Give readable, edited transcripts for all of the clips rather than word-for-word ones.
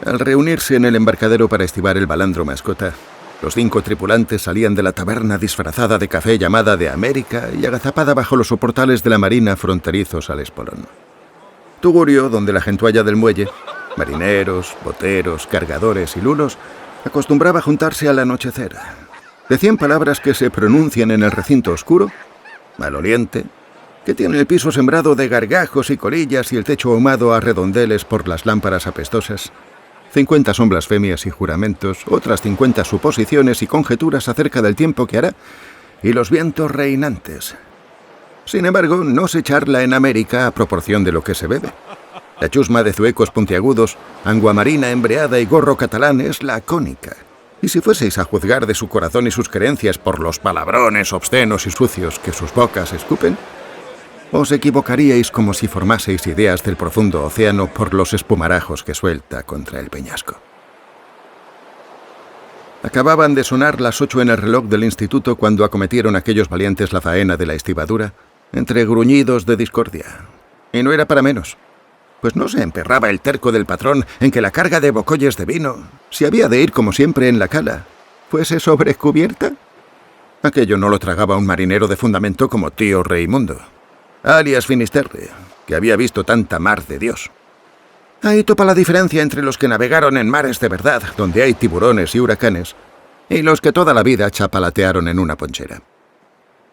Al reunirse en el embarcadero para estivar el balandro Mascota, los 5 tripulantes salían de la taberna disfrazada de café llamada de América y agazapada bajo los soportales de la marina fronterizos al espolón. Tugurio, donde la gentualla del muelle, marineros, boteros, cargadores y lulos, acostumbraba juntarse al anochecer. Decían palabras que se pronuncian en el recinto oscuro, maloliente, que tiene el piso sembrado de gargajos y colillas y el techo ahumado a redondeles por las lámparas apestosas. 50 son blasfemias y juramentos, otras 50 suposiciones y conjeturas acerca del tiempo que hará y los vientos reinantes. Sin embargo, no se charla en América a proporción de lo que se bebe. La chusma de zuecos puntiagudos, anguamarina embreada y gorro catalán es lacónica. Y si fueseis a juzgar de su corazón y sus creencias por los palabrones obscenos y sucios que sus bocas escupen, os equivocaríais como si formaseis ideas del profundo océano por los espumarajos que suelta contra el peñasco. Acababan de sonar las 8 en el reloj del instituto cuando acometieron aquellos valientes la faena de la estibadura, entre gruñidos de discordia. Y no era para menos, pues no se emperraba el terco del patrón en que la carga de bocolles de vino, si había de ir como siempre en la cala, fuese sobre cubierta. Aquello no lo tragaba un marinero de fundamento como tío Reimundo, alias Finisterre, que había visto tanta mar de Dios. Ahí topa la diferencia entre los que navegaron en mares de verdad, donde hay tiburones y huracanes, y los que toda la vida chapalatearon en una ponchera.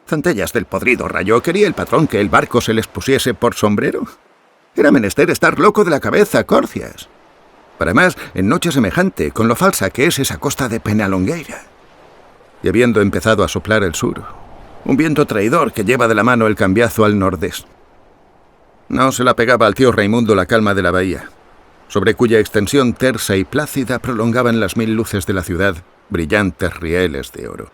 Centellas del podrido rayo, ¿quería el patrón que el barco se les pusiese por sombrero? Era menester estar loco de la cabeza, Corcias. Para más, en noche semejante, con lo falsa que es esa costa de Penalongueira. Y habiendo empezado a soplar el sur, un viento traidor que lleva de la mano el cambiazo al nordés. No se la pegaba al tío Raimundo la calma de la bahía, sobre cuya extensión tersa y plácida prolongaban las 1000 luces de la ciudad, brillantes rieles de oro.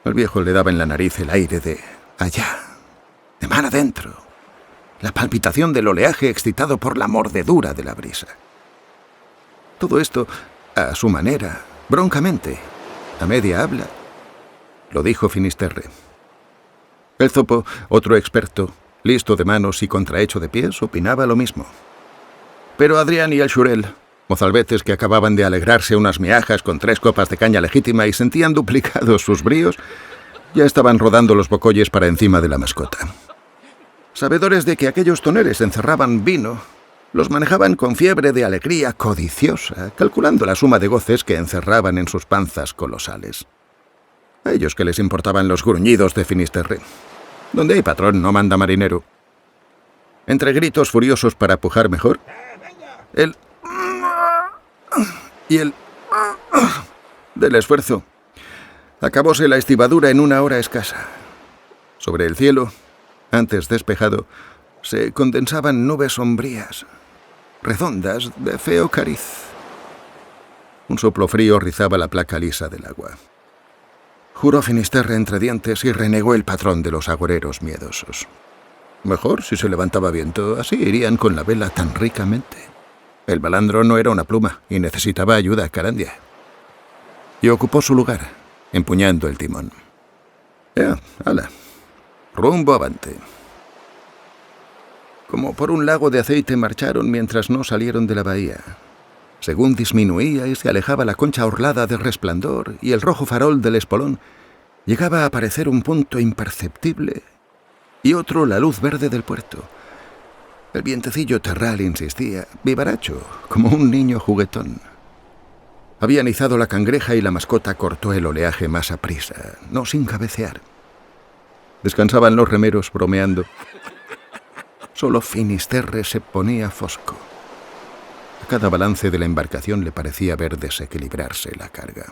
Al viejo le daba en la nariz el aire de allá, de mar adentro, la palpitación del oleaje excitado por la mordedura de la brisa. Todo esto, a su manera, broncamente, a media habla, lo dijo Finisterre. El zopo, otro experto, listo de manos y contrahecho de pies, opinaba lo mismo. Pero Adrián y el Xurel, mozalbetes que acababan de alegrarse unas miajas con 3 copas de caña legítima y sentían duplicados sus bríos, ya estaban rodando los bocolles para encima de la Mascota. Sabedores de que aquellos toneles encerraban vino, los manejaban con fiebre de alegría codiciosa, calculando la suma de goces que encerraban en sus panzas colosales. A ellos que les importaban los gruñidos de Finisterre. Donde hay patrón no manda marinero. Entre gritos furiosos para pujar mejor, el y el del esfuerzo, acabóse la estibadura en 1 hora escasa. Sobre el cielo, antes despejado, se condensaban nubes sombrías, redondas de feo cariz. Un soplo frío rizaba la placa lisa del agua. Juró Finisterre entre dientes y renegó el patrón de los agoreros miedosos. Mejor si se levantaba viento, así irían con la vela tan ricamente. El balandro no era una pluma y necesitaba ayuda, Carandia. Y ocupó su lugar, empuñando el timón. ¡Hala! Rumbo avante. Como por un lago de aceite marcharon mientras no salieron de la bahía. Según disminuía y se alejaba la concha orlada de resplandor y el rojo farol del espolón, llegaba a aparecer un punto imperceptible y otro la luz verde del puerto. El vientecillo terral insistía, vivaracho, como un niño juguetón. Habían izado la cangreja y la Mascota cortó el oleaje más aprisa, no sin cabecear. Descansaban los remeros bromeando. Solo Finisterre se ponía fosco. A cada balance de la embarcación le parecía ver desequilibrarse la carga.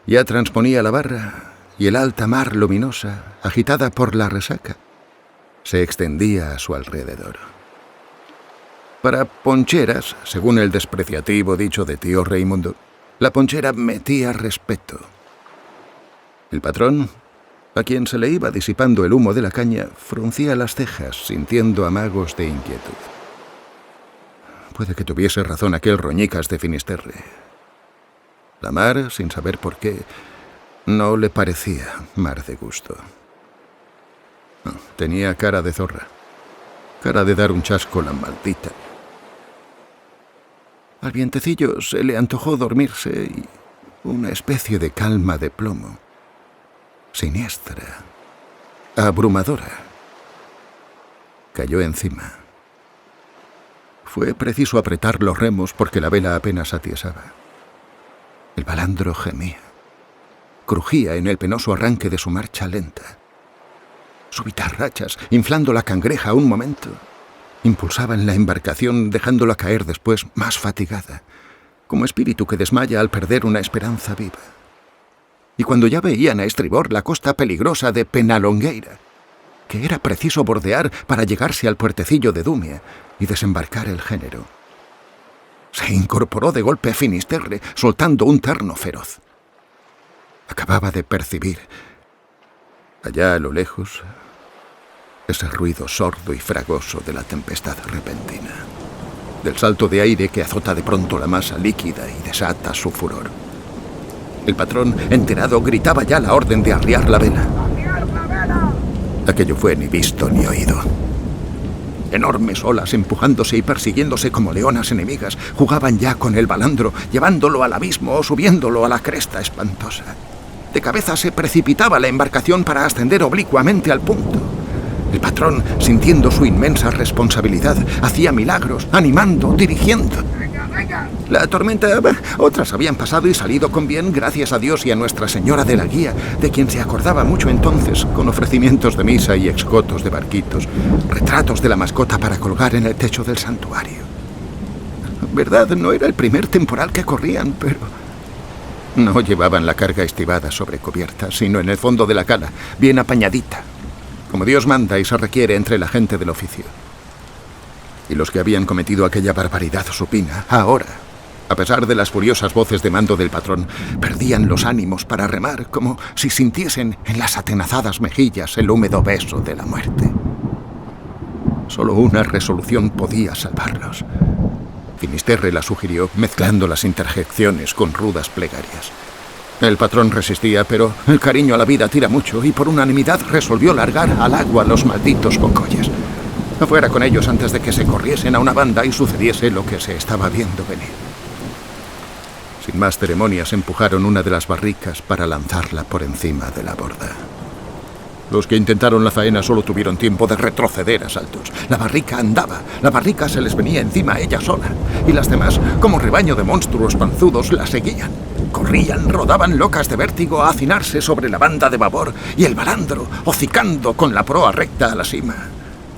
Ya transponía la barra y el alta mar luminosa, agitada por la resaca, se extendía a su alrededor. Para poncheras, según el despreciativo dicho de tío Reimundo, la ponchera metía respeto. El patrón, a quien se le iba disipando el humo de la caña, fruncía las cejas, sintiendo amagos de inquietud. Puede que tuviese razón aquel roñicas de Finisterre. La mar, sin saber por qué, no le parecía mar de gusto. No, tenía cara de zorra, cara de dar un chasco la maldita. Al vientecillo se le antojó dormirse y una especie de calma de plomo, siniestra, abrumadora, cayó encima. Fue preciso apretar los remos porque la vela apenas atiesaba. El balandro gemía, crujía en el penoso arranque de su marcha lenta. Súbitas rachas, inflando la cangreja un momento, impulsaban la embarcación dejándola caer después más fatigada, como espíritu que desmaya al perder una esperanza viva. Y cuando ya veían a estribor la costa peligrosa de Penalongueira, que era preciso bordear para llegarse al puertecillo de Dumia y desembarcar el género, se incorporó de golpe Finisterre, soltando un terno feroz. Acababa de percibir, allá a lo lejos, ese ruido sordo y fragoso de la tempestad repentina, del salto de aire que azota de pronto la masa líquida y desata su furor. El patrón, enterado, gritaba ya la orden de arriar la vela. Aquello fue ni visto ni oído. Enormes olas, empujándose y persiguiéndose como leonas enemigas, jugaban ya con el balandro, llevándolo al abismo o subiéndolo a la cresta espantosa. De cabeza se precipitaba la embarcación para ascender oblicuamente al punto. El patrón, sintiendo su inmensa responsabilidad, hacía milagros, animando, dirigiendo. La tormenta, otras habían pasado y salido con bien, gracias a Dios y a Nuestra Señora de la Guía, de quien se acordaba mucho entonces, con ofrecimientos de misa y excotos de barquitos, retratos de la mascota para colgar en el techo del santuario. Verdad, no era el primer temporal que corrían, pero no llevaban la carga estibada sobre cubierta, sino en el fondo de la cala, bien apañadita, como Dios manda y se requiere entre la gente del oficio. Y los que habían cometido aquella barbaridad supina, ahora, a pesar de las furiosas voces de mando del patrón, perdían los ánimos para remar, como si sintiesen en las atenazadas mejillas el húmedo beso de la muerte. Solo una resolución podía salvarlos. Finisterre la sugirió, mezclando las interjecciones con rudas plegarias. El patrón resistía, pero el cariño a la vida tira mucho, y por unanimidad resolvió largar al agua los malditos bocoyes. Afuera con ellos antes de que se corriesen a una banda y sucediese lo que se estaba viendo venir. Sin más ceremonias empujaron una de las barricas para lanzarla por encima de la borda. Los que intentaron la faena solo tuvieron tiempo de retroceder a saltos. La barrica andaba, la barrica se les venía encima a ella sola, y las demás, como rebaño de monstruos panzudos, la seguían. Corrían, rodaban locas de vértigo a hacinarse sobre la banda de babor, y el balandro, hocicando con la proa recta a la cima.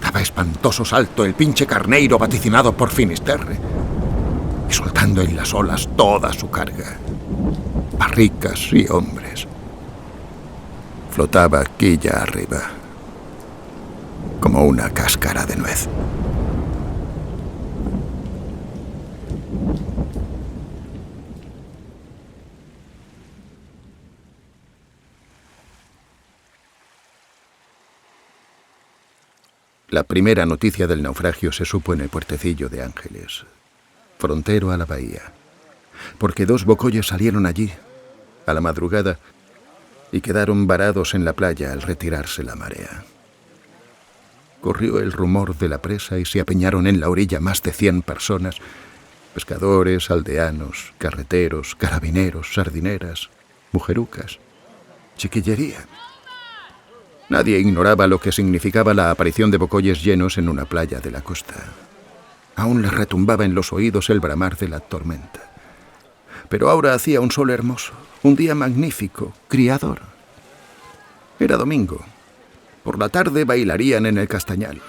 Daba espantoso salto el pinche carneiro vaticinado por Finisterre, y soltando en las olas toda su carga, barricas y hombres. Flotaba quilla arriba, como una cáscara de nuez. La primera noticia del naufragio se supo en el puertecillo de Ángeles, frontero a la bahía, porque 2 bocoyes salieron allí, a la madrugada, y quedaron varados en la playa al retirarse la marea. Corrió el rumor de la presa y se apeñaron en la orilla más de 100 personas, pescadores, aldeanos, carreteros, carabineros, sardineras, mujerucas, chiquillería. Nadie ignoraba lo que significaba la aparición de bocoyes llenos en una playa de la costa. Aún les retumbaba en los oídos el bramar de la tormenta. Pero ahora hacía un sol hermoso, un día magnífico, criador. Era domingo. Por la tarde bailarían en el castañal.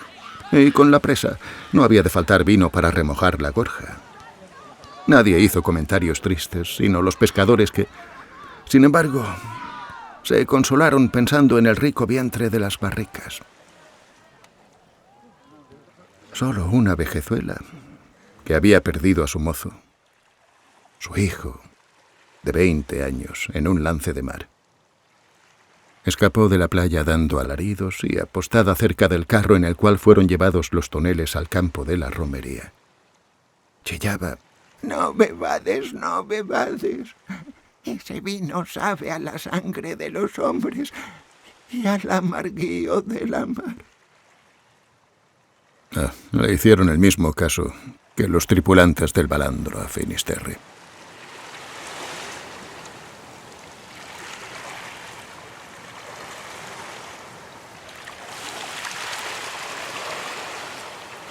Y con la presa no había de faltar vino para remojar la gorja. Nadie hizo comentarios tristes, sino los pescadores que, sin embargo, se consolaron pensando en el rico vientre de las barricas. Solo una vejezuela, que había perdido a su mozo, su hijo, de 20 años, en un lance de mar. Escapó de la playa dando alaridos y apostada cerca del carro en el cual fueron llevados los toneles al campo de la romería. Chillaba: «No bebades, no bebades. Ese vino sabe a la sangre de los hombres y al amarguío de la mar». Le hicieron el mismo caso que los tripulantes del balandro a Finisterre.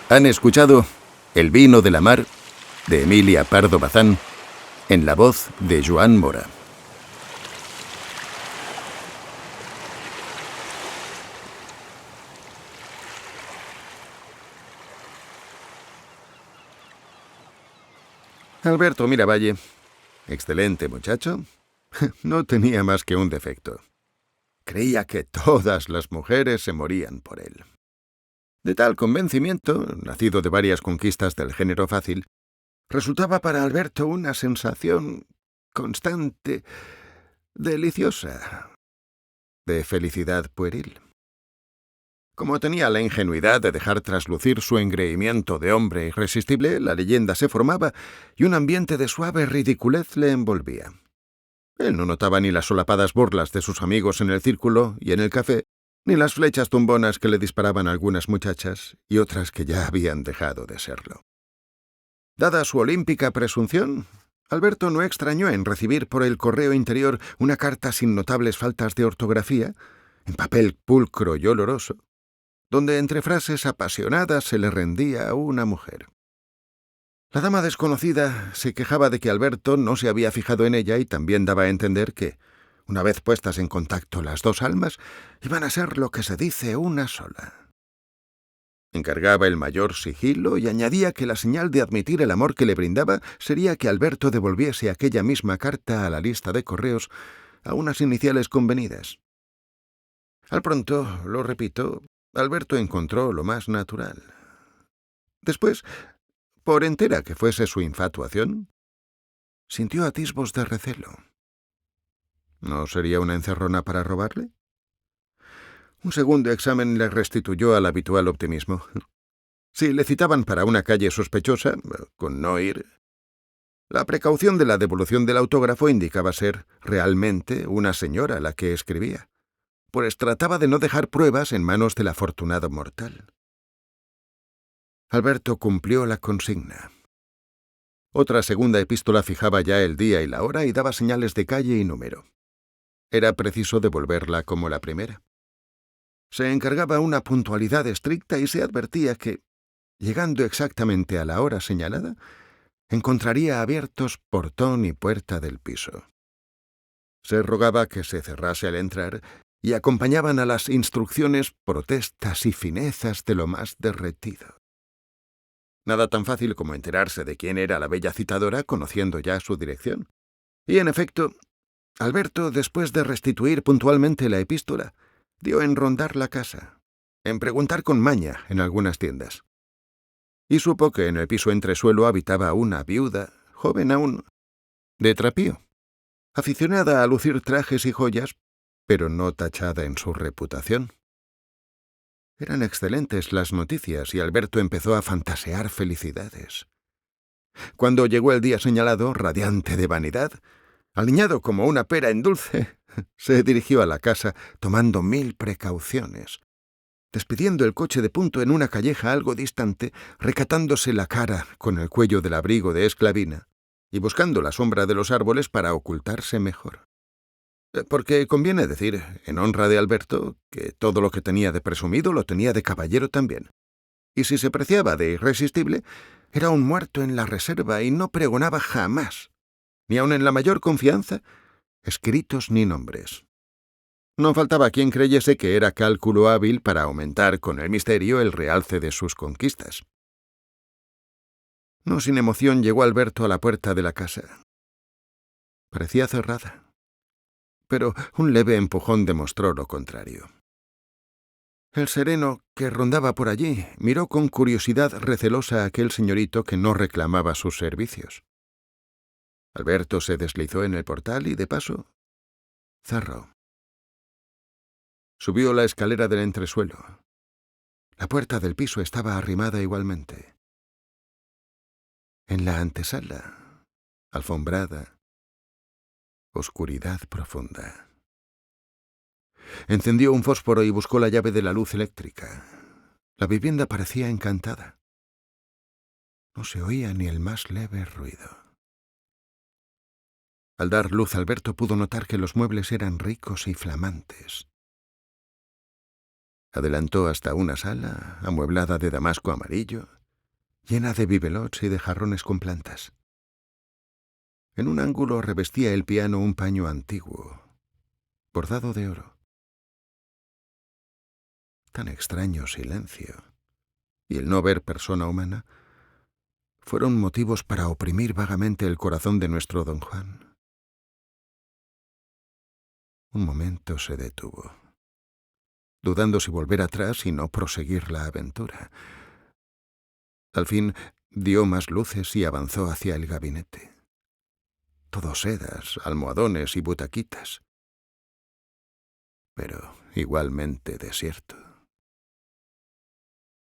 Han escuchado El vino de la mar, de Emilia Pardo Bazán, en la voz de Joan Mora. Alberto Miravalle, excelente muchacho, no tenía más que un defecto. Creía que todas las mujeres se morían por él. De tal convencimiento, nacido de varias conquistas del género fácil, resultaba para Alberto una sensación constante, deliciosa, de felicidad pueril. Como tenía la ingenuidad de dejar traslucir su engreimiento de hombre irresistible, la leyenda se formaba y un ambiente de suave ridiculez le envolvía. Él no notaba ni las solapadas burlas de sus amigos en el círculo y en el café, ni las flechas tumbonas que le disparaban algunas muchachas y otras que ya habían dejado de serlo. Dada su olímpica presunción, Alberto no extrañó en recibir por el correo interior una carta sin notables faltas de ortografía, en papel pulcro y oloroso, donde entre frases apasionadas se le rendía a una mujer. La dama desconocida se quejaba de que Alberto no se había fijado en ella y también daba a entender que, una vez puestas en contacto las dos almas, iban a ser lo que se dice una sola. Encargaba el mayor sigilo y añadía que la señal de admitir el amor que le brindaba sería que Alberto devolviese aquella misma carta a la lista de correos a unas iniciales convenidas. Al pronto, lo repito, Alberto encontró lo más natural. Después, por entera que fuese su infatuación, sintió atisbos de recelo. ¿No sería una encerrona para robarle? Un segundo examen le restituyó al habitual optimismo. Si le citaban para una calle sospechosa, con no ir, la precaución de la devolución del autógrafo indicaba ser realmente una señora la que escribía, pues trataba de no dejar pruebas en manos del afortunado mortal. Alberto cumplió la consigna. Otra segunda epístola fijaba ya el día y la hora y daba señales de calle y número. Era preciso devolverla como la primera. Se encargaba una puntualidad estricta y se advertía que, llegando exactamente a la hora señalada, encontraría abiertos portón y puerta del piso. Se rogaba que se cerrase al entrar y acompañaban a las instrucciones protestas y finezas de lo más derretido. Nada tan fácil como enterarse de quién era la bella citadora conociendo ya su dirección. Y en efecto, Alberto, después de restituir puntualmente la epístola, dio en rondar la casa, en preguntar con maña en algunas tiendas. Y supo que en el piso entresuelo habitaba una viuda, joven aún, de trapío, aficionada a lucir trajes y joyas, pero no tachada en su reputación. Eran excelentes las noticias y Alberto empezó a fantasear felicidades. Cuando llegó el día señalado, radiante de vanidad, aliñado como una pera en dulce, se dirigió a la casa tomando 1000 precauciones, despidiendo el coche de punto en una calleja algo distante, recatándose la cara con el cuello del abrigo de esclavina y buscando la sombra de los árboles para ocultarse mejor. Porque conviene decir, en honra de Alberto, que todo lo que tenía de presumido lo tenía de caballero también. Y si se preciaba de irresistible, era un muerto en la reserva y no pregonaba jamás, ni aun en la mayor confianza, escritos ni nombres. No faltaba quien creyese que era cálculo hábil para aumentar con el misterio el realce de sus conquistas. No sin emoción llegó Alberto a la puerta de la casa. Parecía cerrada, pero un leve empujón demostró lo contrario. El sereno, que rondaba por allí, miró con curiosidad recelosa a aquel señorito que no reclamaba sus servicios. Alberto se deslizó en el portal y, de paso, cerró. Subió la escalera del entresuelo. La puerta del piso estaba arrimada igualmente. En la antesala, alfombrada, oscuridad profunda. Encendió un fósforo y buscó la llave de la luz eléctrica. La vivienda parecía encantada. No se oía ni el más leve ruido. Al dar luz, Alberto pudo notar que los muebles eran ricos y flamantes. Adelantó hasta una sala, amueblada de damasco amarillo, llena de bibelots y de jarrones con plantas. En un ángulo revestía el piano un paño antiguo, bordado de oro. Tan extraño silencio, y el no ver persona humana, fueron motivos para oprimir vagamente el corazón de nuestro don Juan. Un momento se detuvo, dudando si volver atrás y no proseguir la aventura. Al fin dio más luces y avanzó hacia el gabinete. Todo sedas, almohadones y butaquitas, pero igualmente desierto.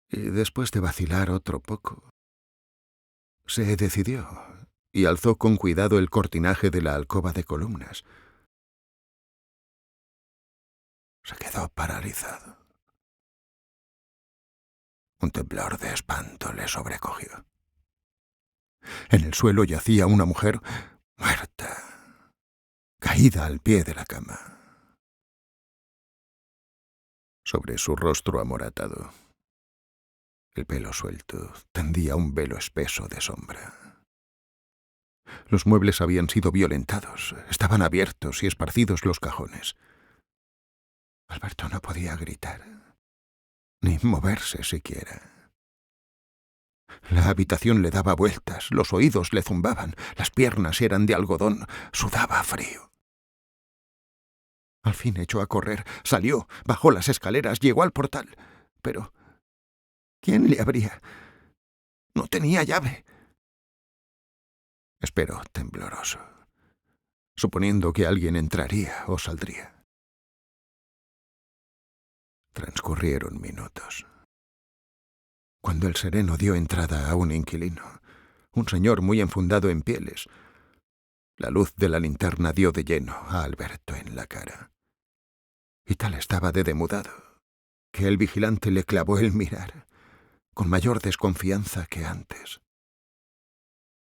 Y después de vacilar otro poco, se decidió y alzó con cuidado el cortinaje de la alcoba de columnas. Se quedó paralizado. Un temblor de espanto le sobrecogió. En el suelo yacía una mujer muerta, caída al pie de la cama. Sobre su rostro amoratado, el pelo suelto tendía un velo espeso de sombra. Los muebles habían sido violentados, estaban abiertos y esparcidos los cajones. Alberto no podía gritar, ni moverse siquiera. La habitación le daba vueltas, los oídos le zumbaban, las piernas eran de algodón, sudaba frío. Al fin echó a correr, salió, bajó las escaleras, llegó al portal. Pero ¿quién le abría? No tenía llave. Esperó tembloroso, suponiendo que alguien entraría o saldría. Transcurrieron minutos. Cuando el sereno dio entrada a un inquilino, un señor muy enfundado en pieles, la luz de la linterna dio de lleno a Alberto en la cara. Y tal estaba de demudado, que el vigilante le clavó el mirar, con mayor desconfianza que antes.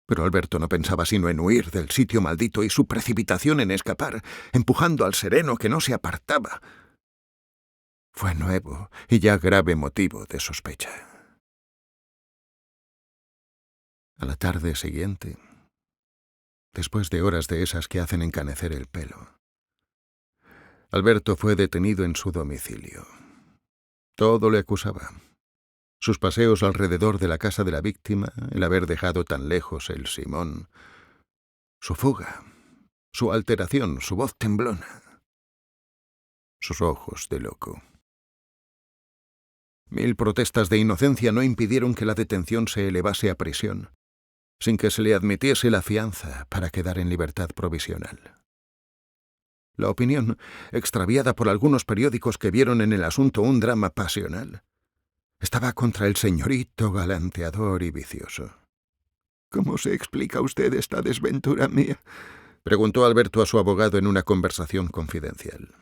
Pero Alberto no pensaba sino en huir del sitio maldito y su precipitación en escapar, empujando al sereno que no se apartaba, fue nuevo y ya grave motivo de sospecha. A la tarde siguiente, después de horas de esas que hacen encanecer el pelo, Alberto fue detenido en su domicilio. Todo le acusaba. Sus paseos alrededor de la casa de la víctima, el haber dejado tan lejos el Simón, su fuga, su alteración, su voz temblona, sus ojos de loco. 1000 protestas de inocencia no impidieron que la detención se elevase a prisión, sin que se le admitiese la fianza para quedar en libertad provisional. La opinión, extraviada por algunos periódicos que vieron en el asunto un drama pasional, estaba contra el señorito galanteador y vicioso. «¿Cómo se explica usted esta desventura mía?», preguntó Alberto a su abogado en una conversación confidencial.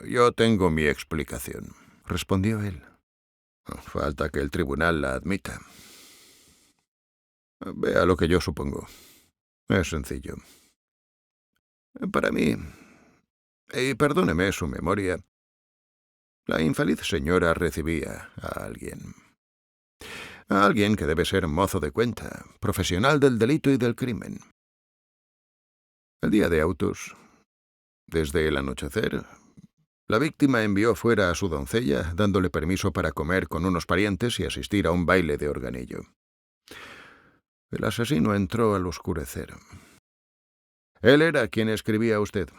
«Yo tengo mi explicación», respondió él. «Falta que el tribunal la admita. Vea lo que yo supongo. Es sencillo. Para mí, y perdóneme su memoria, la infeliz señora recibía a alguien que debe ser mozo de cuenta, profesional del delito y del crimen. El día de autos, desde el anochecer, la víctima envió fuera a su doncella, dándole permiso para comer con unos parientes y asistir a un baile de organillo. El asesino entró al oscurecer. Él era quien escribía a usted,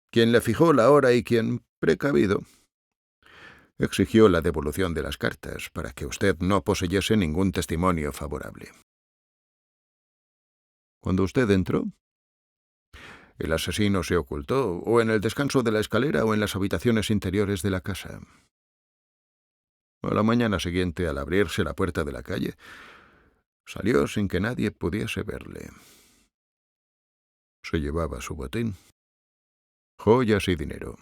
quien le fijó la hora y quien, precavido, exigió la devolución de las cartas para que usted no poseyese ningún testimonio favorable. Cuando usted entró, el asesino se ocultó o en el descanso de la escalera o en las habitaciones interiores de la casa. A la mañana siguiente, al abrirse la puerta de la calle, salió sin que nadie pudiese verle. Se llevaba su botín, joyas y dinero.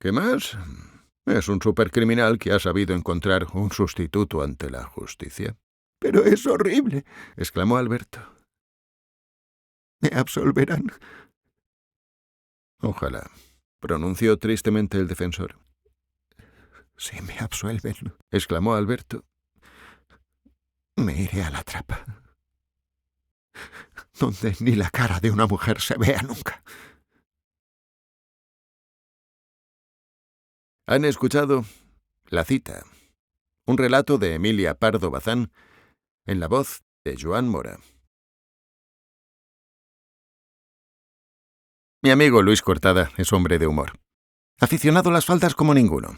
¿Qué más? Es un supercriminal que ha sabido encontrar un sustituto ante la justicia. Pero es horrible, exclamó Alberto. Me absolverán. Ojalá, pronunció tristemente el defensor. Si me absuelven, exclamó Alberto, me iré a la trapa, donde ni la cara de una mujer se vea nunca. Han escuchado La cita, un relato de Emilia Pardo Bazán, en la voz de Joan Mora. Mi amigo Luis Cortada es hombre de humor, aficionado a las faltas como ninguno.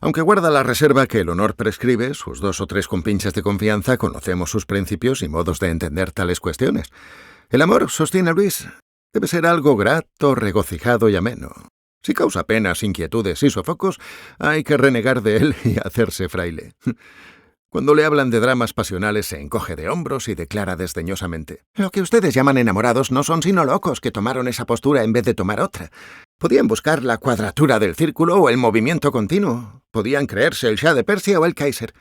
Aunque guarda la reserva que el honor prescribe, sus 2 o 3 compinches de confianza conocemos sus principios y modos de entender tales cuestiones. El amor, sostiene Luis, debe ser algo grato, regocijado y ameno. Si causa penas, inquietudes y sofocos, hay que renegar de él y hacerse fraile. Cuando le hablan de dramas pasionales se encoge de hombros y declara desdeñosamente: «Lo que ustedes llaman enamorados no son sino locos que tomaron esa postura en vez de tomar otra. Podían buscar la cuadratura del círculo o el movimiento continuo. Podían creerse el Shah de Persia o el Kaiser.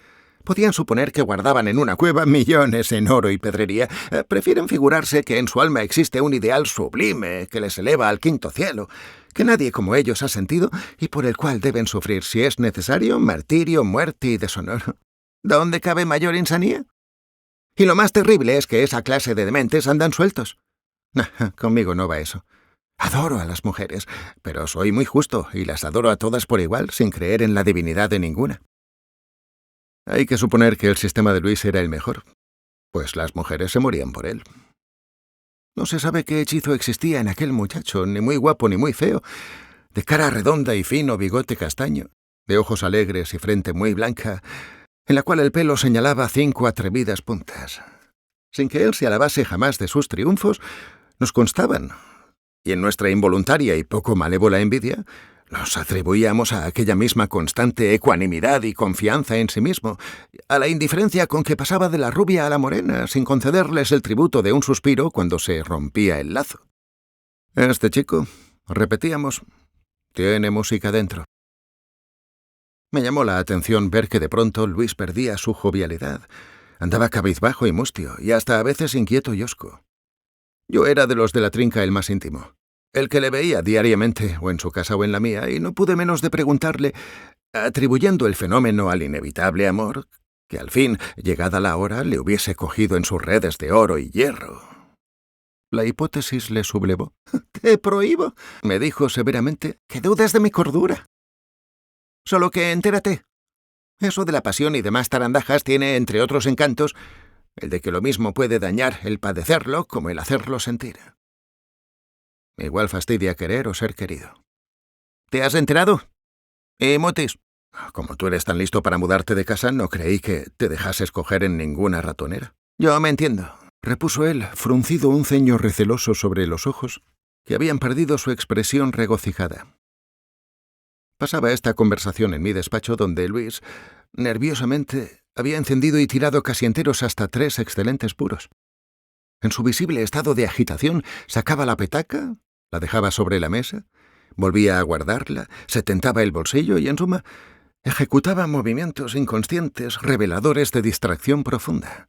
Podían suponer que guardaban en una cueva millones en oro y pedrería. Prefieren figurarse que en su alma existe un ideal sublime que les eleva al quinto cielo, que nadie como ellos ha sentido y por el cual deben sufrir, si es necesario, martirio, muerte y deshonor. ¿Dónde cabe mayor insanía? Y lo más terrible es que esa clase de dementes andan sueltos. Conmigo no va eso. Adoro a las mujeres, pero soy muy justo y las adoro a todas por igual, sin creer en la divinidad de ninguna. Hay que suponer que el sistema de Luis era el mejor, pues las mujeres se morían por él. No se sabe qué hechizo existía en aquel muchacho, ni muy guapo ni muy feo, de cara redonda y fino bigote castaño, de ojos alegres y frente muy blanca, en la cual el pelo señalaba 5 atrevidas puntas. Sin que él se alabase jamás de sus triunfos, nos constaban, y en nuestra involuntaria y poco malévola envidia, los atribuíamos a aquella misma constante ecuanimidad y confianza en sí mismo, a la indiferencia con que pasaba de la rubia a la morena, sin concederles el tributo de un suspiro cuando se rompía el lazo. Este chico, repetíamos, tiene música dentro. Me llamó la atención ver que de pronto Luis perdía su jovialidad. Andaba cabizbajo y mustio, y hasta a veces inquieto y hosco. Yo era de los de la trinca el más íntimo, el que le veía diariamente, o en su casa o en la mía, y no pude menos de preguntarle, atribuyendo el fenómeno al inevitable amor, que al fin, llegada la hora, le hubiese cogido en sus redes de oro y hierro. La hipótesis le sublevó. «Te prohíbo», me dijo severamente, «que dudes de mi cordura. Solo que entérate. Eso de la pasión y demás tarandajas tiene, entre otros encantos, el de que lo mismo puede dañar el padecerlo como el hacerlo sentir. Igual fastidia querer o ser querido. ¿Te has enterado? Motis, como tú eres tan listo para mudarte de casa, no creí que te dejases coger en ninguna ratonera». «Yo me entiendo», repuso él, fruncido un ceño receloso sobre los ojos, que habían perdido su expresión regocijada. Pasaba esta conversación en mi despacho donde Luis, nerviosamente, había encendido y tirado casi enteros hasta 3 excelentes puros. En su visible estado de agitación, sacaba la petaca, la dejaba sobre la mesa, volvía a guardarla, se tentaba el bolsillo y, en suma, ejecutaba movimientos inconscientes reveladores de distracción profunda.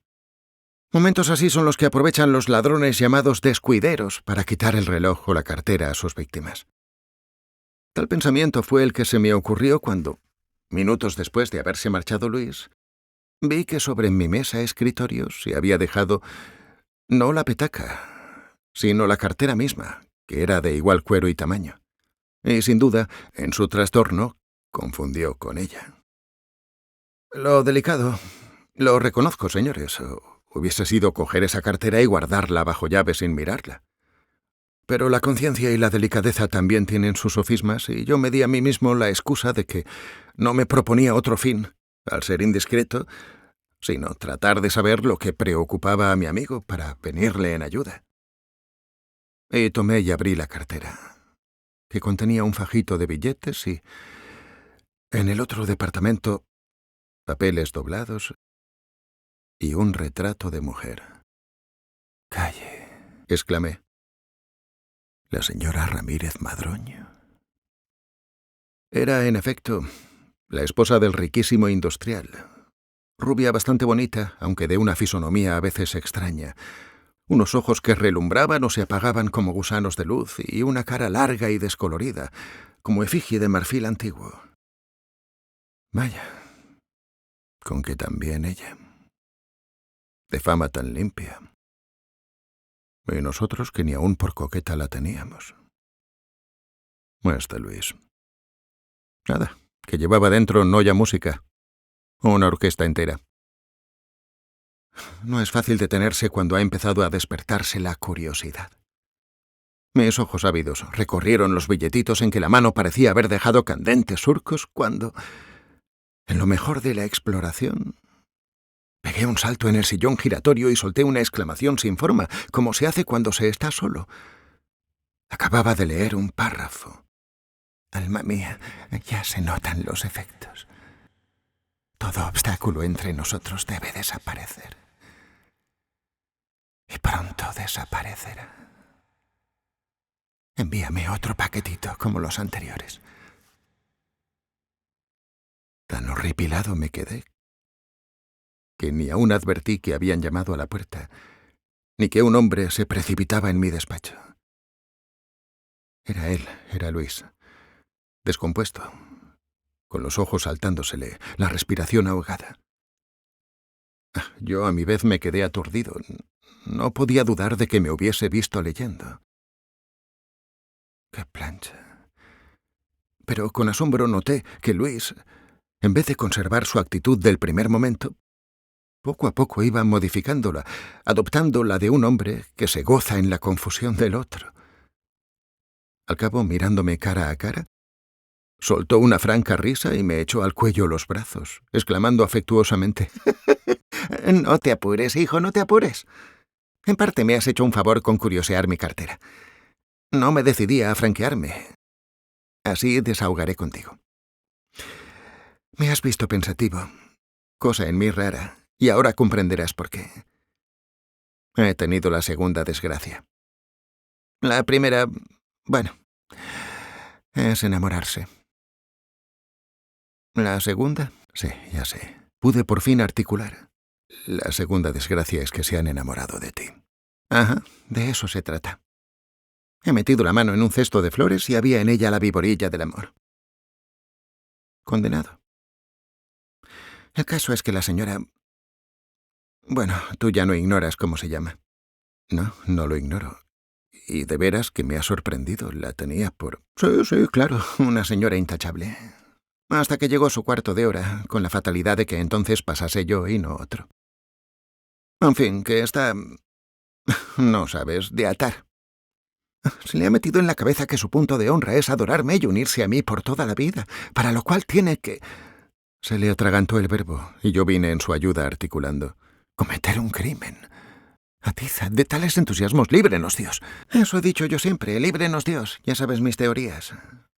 Momentos así son los que aprovechan los ladrones llamados descuideros para quitar el reloj o la cartera a sus víctimas. Tal pensamiento fue el que se me ocurrió cuando, minutos después de haberse marchado Luis, vi que sobre mi mesa escritorio se había dejado no la petaca, sino la cartera misma, que era de igual cuero y tamaño. Y sin duda, en su trastorno, confundió con ella. Lo delicado, lo reconozco, señores, hubiese sido coger esa cartera y guardarla bajo llave sin mirarla. Pero la conciencia y la delicadeza también tienen sus sofismas, y yo me di a mí mismo la excusa de que no me proponía otro fin, al ser indiscreto, sino tratar de saber lo que preocupaba a mi amigo para venirle en ayuda. Y tomé y abrí la cartera, que contenía un fajito de billetes y, en el otro departamento, papeles doblados y un retrato de mujer. «Calle», exclamé. «La señora Ramírez Madroño». Era, en efecto, la esposa del riquísimo industrial, Rubia bastante bonita, aunque de una fisonomía a veces extraña. Unos ojos que relumbraban o se apagaban como gusanos de luz y una cara larga y descolorida, como efigie de marfil antiguo. Vaya, con que también ella. De fama tan limpia. Y nosotros que ni aún por coqueta la teníamos. Luis. Nada, que llevaba dentro no ya música, una orquesta entera. No es fácil detenerse cuando ha empezado a despertarse la curiosidad. Mis ojos ávidos recorrieron los billetitos en que la mano parecía haber dejado candentes surcos cuando, en lo mejor de la exploración, pegué un salto en el sillón giratorio y solté una exclamación sin forma, como se hace cuando se está solo. Acababa de leer un párrafo. Alma mía, ya se notan los efectos. Todo obstáculo entre nosotros debe desaparecer. Y pronto desaparecerá. Envíame otro paquetito como los anteriores. Tan horripilado me quedé que ni aún advertí que habían llamado a la puerta, ni que un hombre se precipitaba en mi despacho. Era él, era Luis, descompuesto, con los ojos saltándosele, la respiración ahogada. Yo a mi vez me quedé aturdido. No podía dudar de que me hubiese visto leyendo. ¡Qué plancha! Pero con asombro noté que Luis, en vez de conservar su actitud del primer momento, poco a poco iba modificándola, adoptando la de un hombre que se goza en la confusión del otro. Al cabo, mirándome cara a cara, soltó una franca risa y me echó al cuello los brazos, exclamando afectuosamente: «No te apures, hijo, no te apures. En parte me has hecho un favor con curiosear mi cartera. No me decidía a franquearme. Así desahogaré contigo. Me has visto pensativo, cosa en mí rara, y ahora comprenderás por qué. He tenido la segunda desgracia. La primera, bueno, es enamorarse. La segunda, sí, ya sé. Pude por fin articular. La segunda desgracia es que se han enamorado de ti. Ajá, de eso se trata. He metido la mano en un cesto de flores y había en ella la viborilla del amor. Condenado. El caso es que la señora... Bueno, tú ya no ignoras cómo se llama. No, no lo ignoro. Y de veras que me ha sorprendido. La tenía por... Sí, claro, una señora intachable. Hasta que llegó su cuarto de hora, con la fatalidad de que entonces pasase yo y no otro. En fin, que está... no sabes, de atar. Se le ha metido en la cabeza que su punto de honra es adorarme y unirse a mí por toda la vida, para lo cual tiene que... Se le atragantó el verbo, y yo vine en su ayuda articulando: cometer un crimen. Atiza, de tales entusiasmos, líbrenos Dios. Eso he dicho yo siempre, líbrenos Dios, ya sabes mis teorías.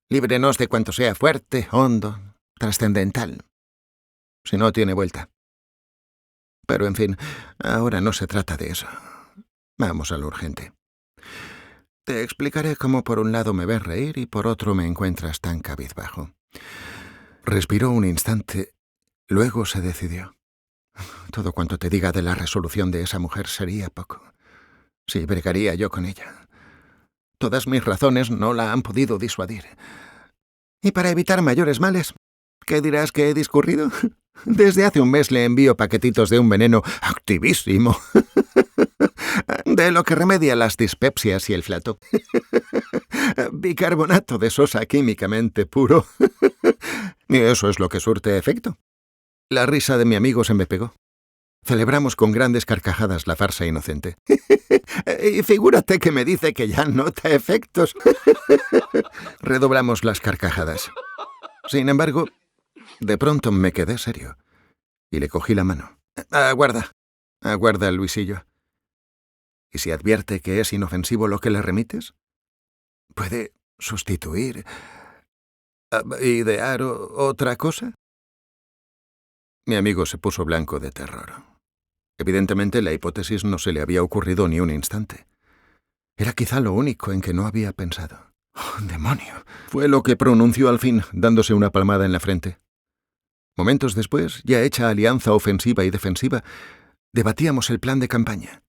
Líbrenos de cuanto sea fuerte, hondo, trascendental. Si no, tiene vuelta. Pero en fin, ahora no se trata de eso. Vamos a lo urgente. Te explicaré cómo por un lado me ves reír y por otro me encuentras tan cabizbajo. Respiró un instante, luego se decidió. Todo cuanto te diga de la resolución de esa mujer sería poco. Si bregaría yo con ella. Todas mis razones no la han podido disuadir. Y para evitar mayores males, ¿qué dirás que he discurrido? Desde hace un mes le envío paquetitos de un veneno activísimo, de lo que remedia las dispepsias y el flato. Bicarbonato de sosa químicamente puro. Y eso es lo que surte efecto. La risa de mi amigo se me pegó. Celebramos con grandes carcajadas la farsa inocente. Y figúrate que me dice que ya nota efectos. Redoblamos las carcajadas. Sin embargo, de pronto me quedé serio y le cogí la mano. Aguarda, Luisillo. ¿Y si advierte que es inofensivo lo que le remites? ¿Puede sustituir, idear otra cosa? Mi amigo se puso blanco de terror. Evidentemente la hipótesis no se le había ocurrido ni un instante. Era quizá lo único en que no había pensado. ¡Oh, demonio! Fue lo que pronunció al fin, dándose una palmada en la frente. Momentos después, ya hecha alianza ofensiva y defensiva, debatíamos el plan de campaña.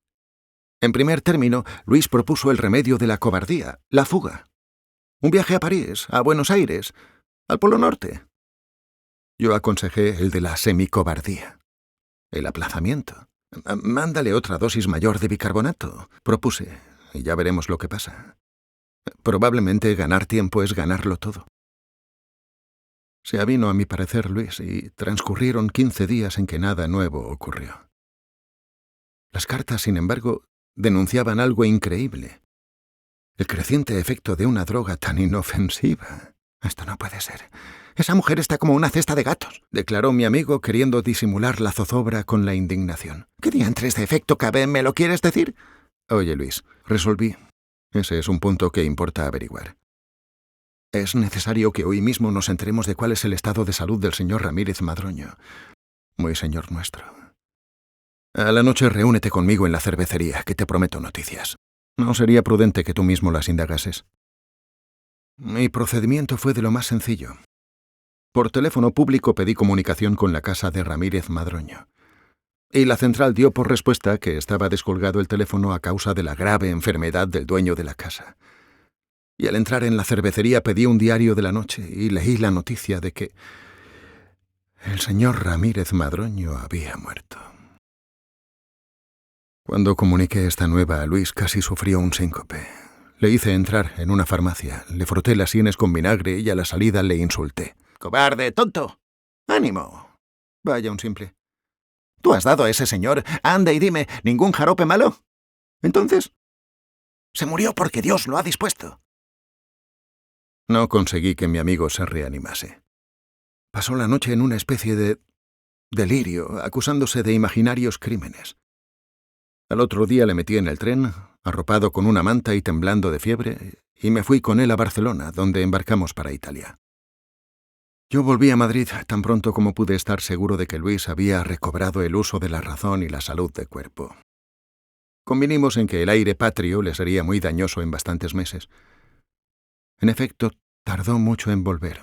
En primer término, Luis propuso el remedio de la cobardía, la fuga. Un viaje a París, a Buenos Aires, al Polo Norte. Yo aconsejé el de la semicobardía, el aplazamiento. Mándale otra dosis mayor de bicarbonato, propuse, y ya veremos lo que pasa. Probablemente ganar tiempo es ganarlo todo. Se avino a mi parecer Luis y transcurrieron 15 días en que nada nuevo ocurrió. Las cartas, sin embargo, denunciaban algo increíble. El creciente efecto de una droga tan inofensiva. Esto no puede ser. Esa mujer está como una cesta de gatos, declaró mi amigo queriendo disimular la zozobra con la indignación. ¿Qué diantres de efecto cabe? ¿Me lo quieres decir? Oye, Luis, resolví. Ese es un punto que importa averiguar. Es necesario que hoy mismo nos enteremos de cuál es el estado de salud del señor Ramírez Madroño. Muy señor nuestro. A la noche reúnete conmigo en la cervecería, que te prometo noticias. No sería prudente que tú mismo las indagases. Mi procedimiento fue de lo más sencillo. Por teléfono público pedí comunicación con la casa de Ramírez Madroño. Y la central dio por respuesta que estaba descolgado el teléfono a causa de la grave enfermedad del dueño de la casa. Y al entrar en la cervecería pedí un diario de la noche y leí la noticia de que el señor Ramírez Madroño había muerto. Cuando comuniqué esta nueva a Luis casi sufrió un síncope. Le hice entrar en una farmacia, le froté las sienes con vinagre y a la salida le insulté. ¡Cobarde, tonto! ¡Ánimo! Vaya un simple. ¿Tú has dado a ese señor, anda y dime, ningún jarope malo? Entonces, se murió porque Dios lo ha dispuesto. No conseguí que mi amigo se reanimase. Pasó la noche en una especie de delirio, acusándose de imaginarios crímenes. Al otro día le metí en el tren, arropado con una manta y temblando de fiebre, y me fui con él a Barcelona, donde embarcamos para Italia. Yo volví a Madrid tan pronto como pude estar seguro de que Luis había recobrado el uso de la razón y la salud de cuerpo. Convinimos en que el aire patrio le sería muy dañoso en bastantes meses. En efecto, tardó mucho en volver.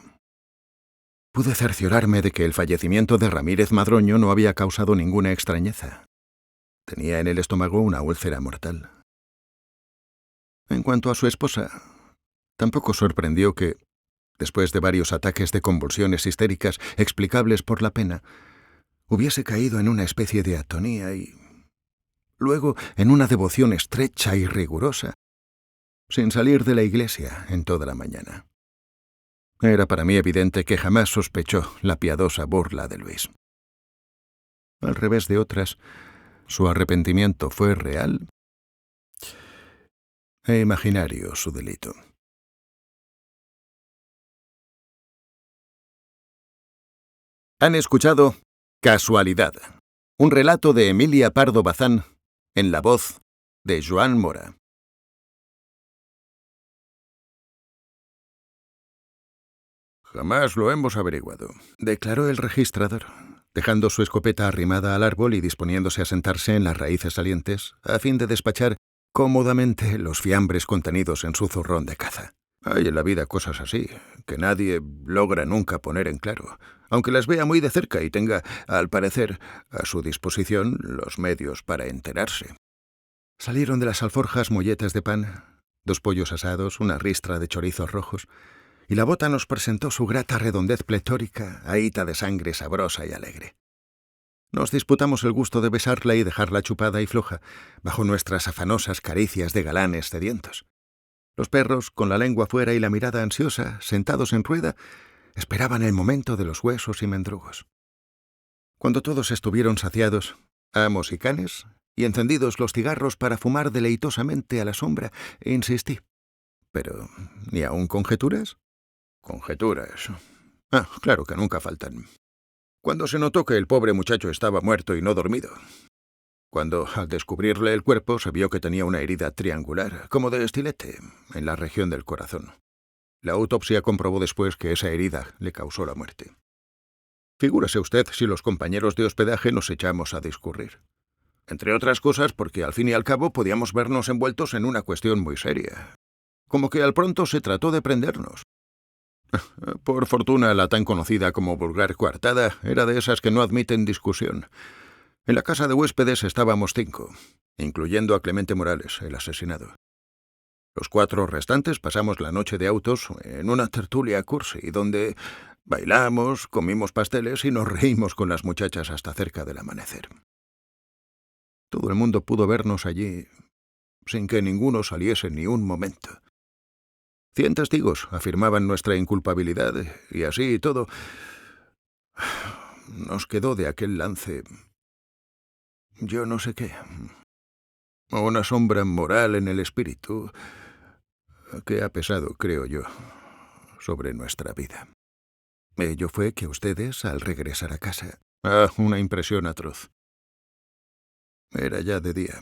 Pude cerciorarme de que el fallecimiento de Ramírez Madroño no había causado ninguna extrañeza. Tenía en el estómago una úlcera mortal. En cuanto a su esposa, tampoco sorprendió que, después de varios ataques de convulsiones histéricas explicables por la pena, hubiese caído en una especie de atonía y luego en una devoción estrecha y rigurosa, sin salir de la iglesia en toda la mañana. Era para mí evidente que jamás sospechó la piadosa burla de Luis. Al revés de otras, su arrepentimiento fue real e imaginario su delito. Han escuchado Casualidad, un relato de Emilia Pardo Bazán, en la voz de Joan Mora. Jamás lo hemos averiguado, declaró el registrador, dejando su escopeta arrimada al árbol y disponiéndose a sentarse en las raíces salientes, a fin de despachar cómodamente los fiambres contenidos en su zurrón de caza. Hay en la vida cosas así, que nadie logra nunca poner en claro, aunque las vea muy de cerca y tenga, al parecer, a su disposición los medios para enterarse. Salieron de las alforjas molletas de pan, 2 pollos asados, una ristra de chorizos rojos, y la bota nos presentó su grata redondez pletórica, ahíta de sangre sabrosa y alegre. Nos disputamos el gusto de besarla y dejarla chupada y floja, bajo nuestras afanosas caricias de galanes sedientos. Los perros, con la lengua fuera y la mirada ansiosa, sentados en rueda, esperaban el momento de los huesos y mendrugos. Cuando todos estuvieron saciados, amos y canes, y encendidos los cigarros para fumar deleitosamente a la sombra, insistí. ¿Pero ni aún conjeturas? Conjeturas. Claro que nunca faltan. Cuando se notó que el pobre muchacho estaba muerto y no dormido. Cuando, al descubrirle el cuerpo, se vio que tenía una herida triangular, como de estilete, en la región del corazón. La autopsia comprobó después que esa herida le causó la muerte. Figúrese usted si los compañeros de hospedaje nos echamos a discurrir. Entre otras cosas porque al fin y al cabo podíamos vernos envueltos en una cuestión muy seria. Como que al pronto se trató de prendernos. Por fortuna, la tan conocida como vulgar coartada era de esas que no admiten discusión. En la casa de huéspedes estábamos 5, incluyendo a Clemente Morales, el asesinado. Los 4 restantes pasamos la noche de autos en una tertulia cursi, donde bailamos, comimos pasteles y nos reímos con las muchachas hasta cerca del amanecer. Todo el mundo pudo vernos allí sin que ninguno saliese ni un momento. 100 testigos afirmaban nuestra inculpabilidad y así y todo nos quedó de aquel lance, yo no sé qué, una sombra moral en el espíritu que ha pesado, creo yo, sobre nuestra vida. Ello fue que ustedes, al regresar a casa... una impresión atroz. Era ya de día,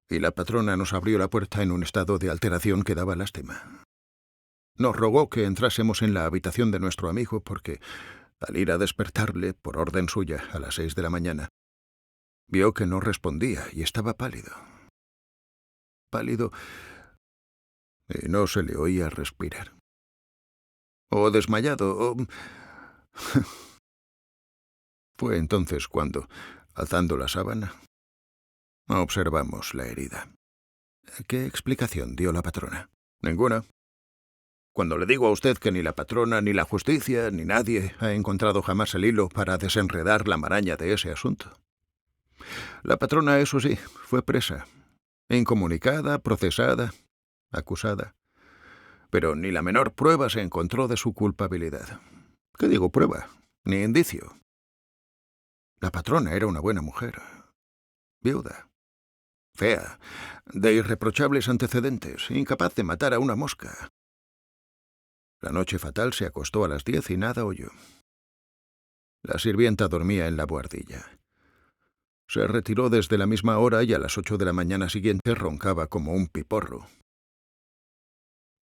y la patrona nos abrió la puerta en un estado de alteración que daba lástima. Nos rogó que entrásemos en la habitación de nuestro amigo porque, al ir a despertarle, por orden suya, a las 6 de la mañana, vio que no respondía y estaba pálido. Pálido, y no se le oía respirar. O desmayado, o... Fue entonces cuando, alzando la sábana, observamos la herida. ¿Qué explicación dio la patrona? Ninguna. Cuando le digo a usted que ni la patrona, ni la justicia, ni nadie ha encontrado jamás el hilo para desenredar la maraña de ese asunto. La patrona, eso sí, fue presa, incomunicada, procesada, acusada. Pero ni la menor prueba se encontró de su culpabilidad. ¿Qué digo prueba? Ni indicio. La patrona era una buena mujer, viuda, fea, de irreprochables antecedentes, incapaz de matar a una mosca. La noche fatal se acostó a las 10 y nada oyó. La sirvienta dormía en la buhardilla. Se retiró desde la misma hora y a las 8 de la mañana siguiente roncaba como un piporro.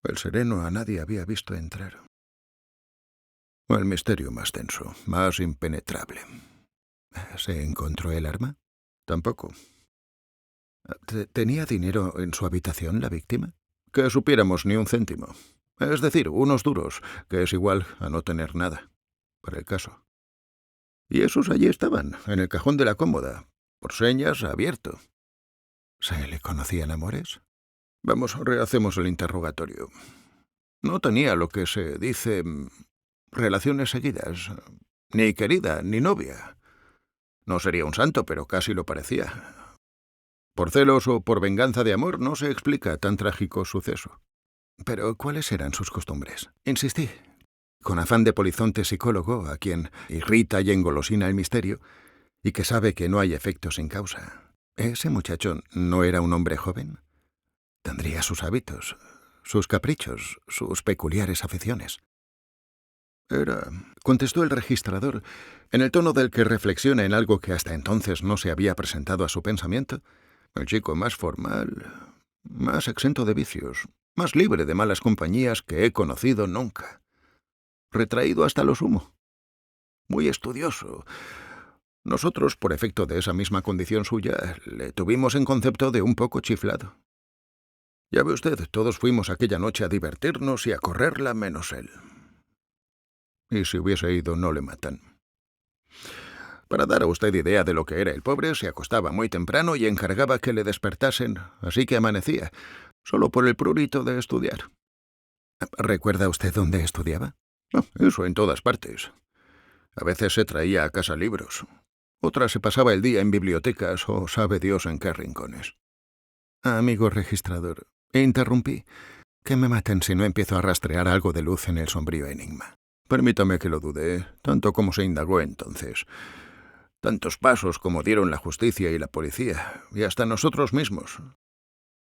El sereno a nadie había visto entrar. El misterio más denso, más impenetrable. ¿Se encontró el arma? Tampoco. ¿Tenía dinero en su habitación la víctima? Que supiéramos ni un céntimo. Es decir, unos duros, que es igual a no tener nada, para el caso. Y esos allí estaban, en el cajón de la cómoda, por señas, abierto. ¿Se le conocían amores? Vamos, rehacemos el interrogatorio. No tenía lo que se dice relaciones seguidas, ni querida, ni novia. No sería un santo, pero casi lo parecía. Por celos o por venganza de amor no se explica tan trágico suceso. Pero, ¿cuáles eran sus costumbres? Insistí, con afán de polizonte psicólogo, a quien irrita y engolosina el misterio, y que sabe que no hay efecto sin causa. ¿Ese muchacho no era un hombre joven? Tendría sus hábitos, sus caprichos, sus peculiares aficiones. Era, contestó el registrador, en el tono del que reflexiona en algo que hasta entonces no se había presentado a su pensamiento, el chico más formal, más exento de vicios, más libre de malas compañías que he conocido nunca. Retraído hasta lo sumo. Muy estudioso. Nosotros, por efecto de esa misma condición suya, le tuvimos en concepto de un poco chiflado. Ya ve usted, todos fuimos aquella noche a divertirnos y a correrla menos él. Y si hubiese ido, no le matan. Para dar a usted idea de lo que era el pobre, se acostaba muy temprano y encargaba que le despertasen, así que amanecía, solo por el prurito de estudiar. ¿Recuerda usted dónde estudiaba? Eso en todas partes. A veces se traía a casa libros. Otras se pasaba el día en bibliotecas o sabe Dios en qué rincones. Amigo registrador, interrumpí. Que me maten si no empiezo a rastrear algo de luz en el sombrío enigma. Permítame que lo dude, tanto como se indagó entonces. Tantos pasos como dieron la justicia y la policía, y hasta nosotros mismos,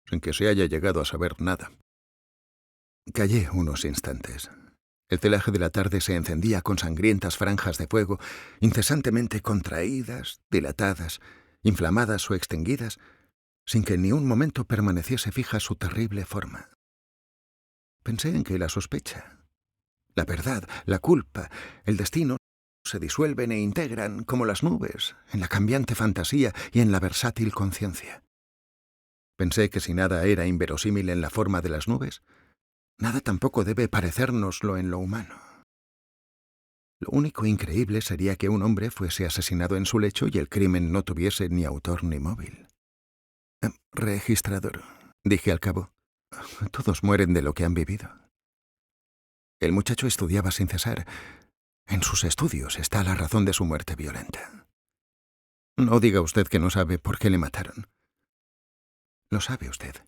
sin que se haya llegado a saber nada. Callé unos instantes. El celaje de la tarde se encendía con sangrientas franjas de fuego, incesantemente contraídas, dilatadas, inflamadas o extinguidas, sin que ni un momento permaneciese fija su terrible forma. Pensé en que la sospecha, la verdad, la culpa, el destino se disuelven e integran como las nubes en la cambiante fantasía y en la versátil conciencia. Pensé que si nada era inverosímil en la forma de las nubes, Nada tampoco debe parecérnoslo en lo humano. Lo único increíble sería que un hombre fuese asesinado en su lecho y el crimen no tuviese ni autor ni móvil. Registrador, dije al cabo. Todos mueren de lo que han vivido. El muchacho estudiaba sin cesar. En sus estudios está la razón de su muerte violenta. No diga usted que no sabe por qué le mataron. Lo sabe usted,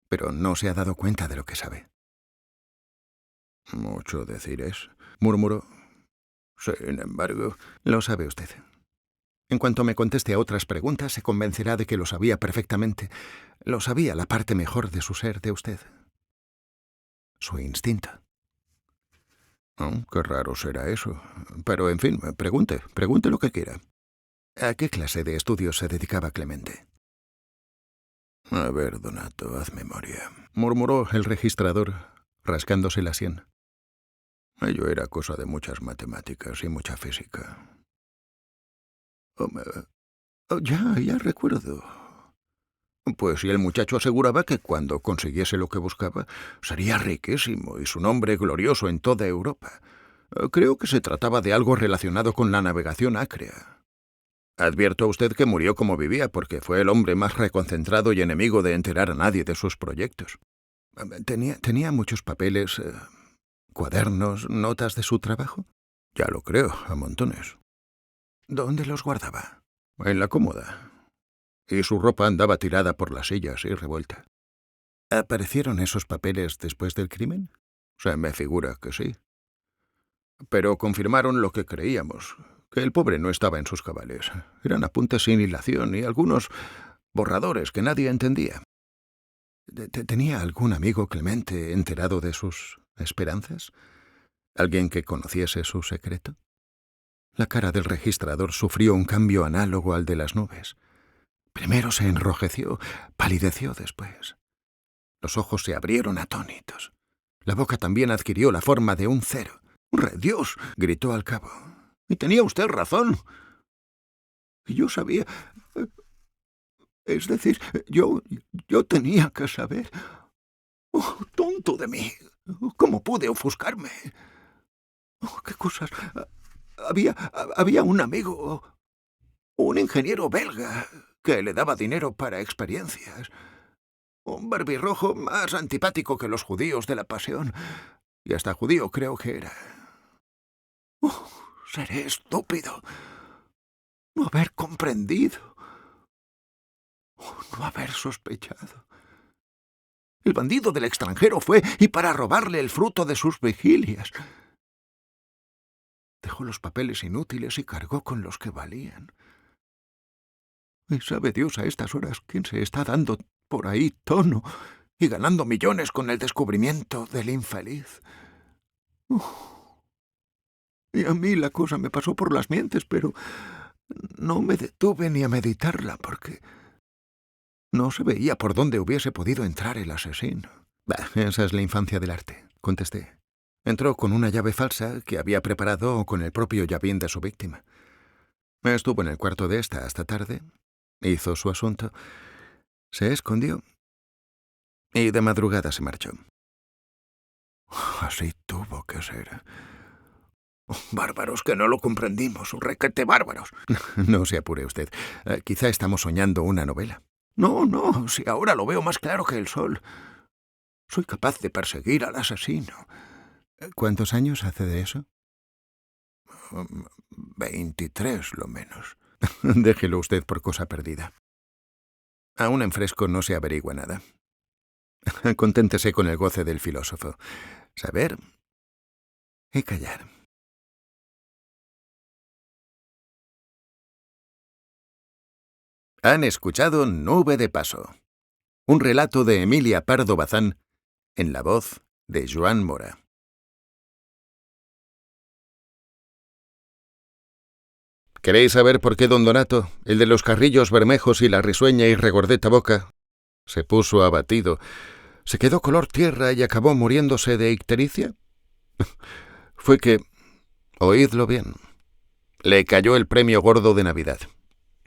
pero no se ha dado cuenta de lo que sabe. Mucho decir es, murmuró. Sin embargo, lo sabe usted. En cuanto me conteste a otras preguntas, se convencerá de que lo sabía perfectamente. Lo sabía la parte mejor de su ser de usted. Su instinto. Oh, qué raro será eso. Pero, en fin, pregunte lo que quiera. ¿A qué clase de estudios se dedicaba Clemente? A ver, Donato, haz memoria, murmuró el registrador, rascándose la sien. Ello era cosa de muchas matemáticas y mucha física. Ya recuerdo. Pues y el muchacho aseguraba que cuando consiguiese lo que buscaba, sería riquísimo y su nombre glorioso en toda Europa. Creo que se trataba de algo relacionado con la navegación acrea. Advierto a usted que murió como vivía, porque fue el hombre más reconcentrado y enemigo de enterar a nadie de sus proyectos. ¿Tenía muchos papeles, cuadernos, notas de su trabajo? Ya lo creo, a montones. ¿Dónde los guardaba? En la cómoda. Y su ropa andaba tirada por las sillas y revuelta. ¿Aparecieron esos papeles después del crimen? Se me figura que sí. Pero confirmaron lo que creíamos, que el pobre no estaba en sus cabales. Eran apuntes sin hilación y algunos borradores que nadie entendía. ¿Tenía algún amigo Clemente enterado de sus esperanzas? ¿Alguien que conociese su secreto? La cara del registrador sufrió un cambio análogo al de las nubes. Primero se enrojeció, palideció después. Los ojos se abrieron atónitos. La boca también adquirió la forma de un cero. ¡Redios!, gritó al cabo. Y tenía usted razón. Yo sabía... Es decir, yo tenía que saber. Oh, tonto de mí. ¿Cómo pude ofuscarme? Oh, qué cosas. Había un amigo, un ingeniero belga, que le daba dinero para experiencias. Un barbirrojo más antipático que los judíos de la Pasión. Y hasta judío creo que era. Oh, seré estúpido. No haber comprendido. Oh, no haber sospechado. El bandido del extranjero fue y para robarle el fruto de sus vigilias. Dejó los papeles inútiles y cargó con los que valían. Y sabe Dios a estas horas quién se está dando por ahí tono y ganando millones con el descubrimiento del infeliz. Y a mí la cosa me pasó por las mientes, pero no me detuve ni a meditarla porque no se veía por dónde hubiese podido entrar el asesino. Esa es la infancia del arte, contesté. Entró con una llave falsa que había preparado o con el propio llavín de su víctima. Estuvo en el cuarto de esta hasta tarde, hizo su asunto, se escondió y de madrugada se marchó. Así tuvo que ser. Bárbaros que no lo comprendimos, requete bárbaros. No se apure usted. Quizá estamos soñando una novela. No, si ahora lo veo más claro que el sol. Soy capaz de perseguir al asesino. ¿Cuántos años hace de eso? 23, lo menos. Déjelo usted por cosa perdida. Aún en fresco no se averigua nada. Conténtese con el goce del filósofo. Saber y callar. Han escuchado Nube de Paso, un relato de Emilia Pardo Bazán, en la voz de Joan Mora. ¿Queréis saber por qué don Donato, el de los carrillos bermejos y la risueña y regordeta boca, se puso abatido, se quedó color tierra y acabó muriéndose de ictericia? Fue que, oídlo bien, le cayó el premio gordo de Navidad,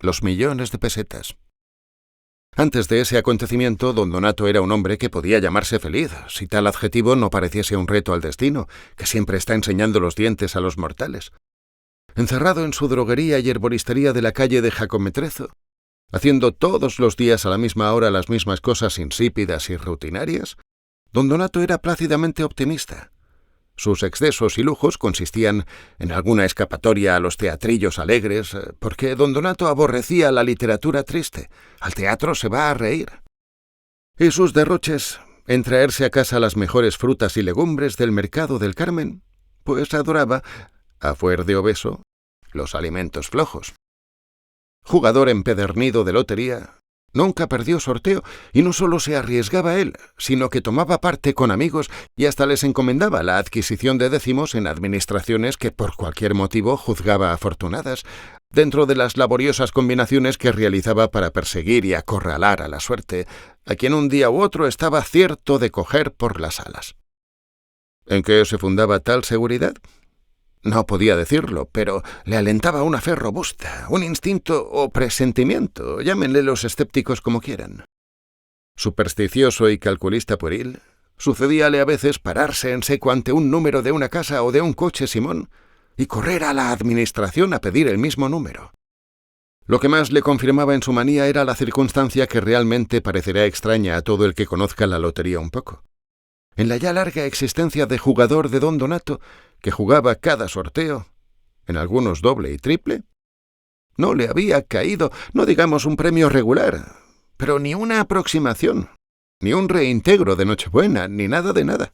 los millones de pesetas. Antes de ese acontecimiento, don Donato era un hombre que podía llamarse feliz, si tal adjetivo no pareciese un reto al destino, que siempre está enseñando los dientes a los mortales. Encerrado en su droguería y herboristería de la calle de Jacometrezo, haciendo todos los días a la misma hora las mismas cosas insípidas y rutinarias, don Donato era plácidamente optimista. Sus excesos y lujos consistían en alguna escapatoria a los teatrillos alegres, porque don Donato aborrecía la literatura triste. Al teatro se va a reír. Y sus derroches en traerse a casa las mejores frutas y legumbres del mercado del Carmen, pues adoraba, a fuer de obeso, los alimentos flojos. Jugador empedernido de lotería, nunca perdió sorteo y no solo se arriesgaba él, sino que tomaba parte con amigos y hasta les encomendaba la adquisición de décimos en administraciones que por cualquier motivo juzgaba afortunadas, dentro de las laboriosas combinaciones que realizaba para perseguir y acorralar a la suerte, a quien un día u otro estaba cierto de coger por las alas. ¿En qué se fundaba tal seguridad? No podía decirlo, pero le alentaba una fe robusta, un instinto o presentimiento, llámenle los escépticos como quieran. Supersticioso y calculista pueril, sucedíale a veces pararse en seco ante un número de una casa o de un coche Simón y correr a la administración a pedir el mismo número. Lo que más le confirmaba en su manía era la circunstancia que realmente parecerá extraña a todo el que conozca la lotería un poco. En la ya larga existencia de jugador de don Donato, que jugaba cada sorteo, en algunos doble y triple, no le había caído, no digamos un premio regular, pero ni una aproximación, ni un reintegro de Nochebuena, ni nada de nada.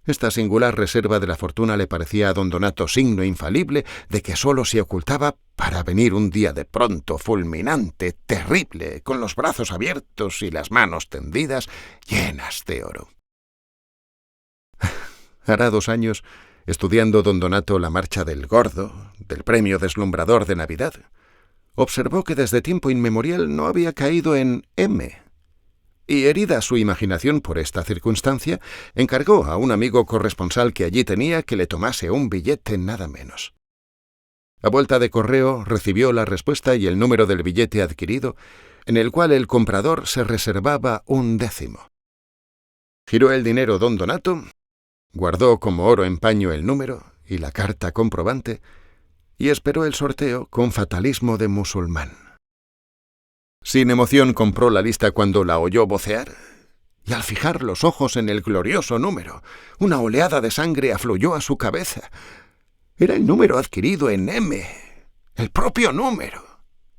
Esta singular reserva de la fortuna le parecía a don Donato signo infalible de que sólo se ocultaba para venir un día de pronto, fulminante, terrible, con los brazos abiertos y las manos tendidas, llenas de oro. Hará 2 años, estudiando don Donato la marcha del Gordo, del premio deslumbrador de Navidad, observó que desde tiempo inmemorial no había caído en M, y herida su imaginación por esta circunstancia, encargó a un amigo corresponsal que allí tenía que le tomase un billete nada menos. A vuelta de correo recibió la respuesta y el número del billete adquirido, en el cual el comprador se reservaba 1 décimo. Giró el dinero don Donato, guardó como oro en paño el número y la carta comprobante y esperó el sorteo con fatalismo de musulmán. Sin emoción compró la lista cuando la oyó vocear y al fijar los ojos en el glorioso número, una oleada de sangre afluyó a su cabeza. Era el número adquirido en M, el propio número,